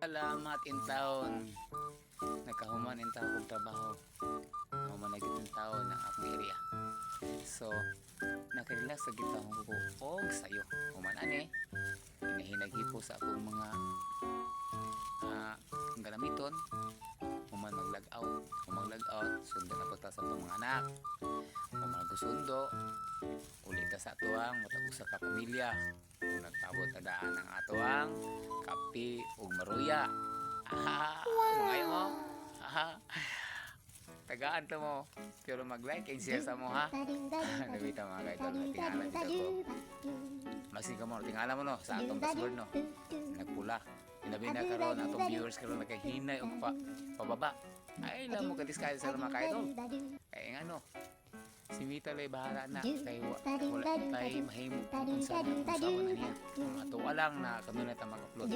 Salamat in taon. Nakahuman in taon kong trabaho. Human na gitin taon ng akong area. So, nakarelax sa gitahong ko og sayo. Human ani, hinahinag-hipo sa akong mga galamiton. Human mag-log out. Human mag-log out, sundan na po ta sa itong mga anak. Human gusundo. Ulit ta sa atuang, matag usa ka pamilya. Kung nagpabot na daan ang atuang, kape ug maruya. Ngayon mo. Tagaan to mo. Pero mag-like and share sa mo ha. Nabita mga kaidol. Tingala dito ko. Masin ka mo. Tingala mo no. Sa atong password no. Nagpula. Inabi na karon atong viewers karon nagkahinay o pababa. Ay lang mo kadiskaya sa mga kaidol. Kaya nga no. Si Mita lay bahala na. Kaya wala tayo mahimo. Kung saan na niya. Ato lang na kami na mag-upload.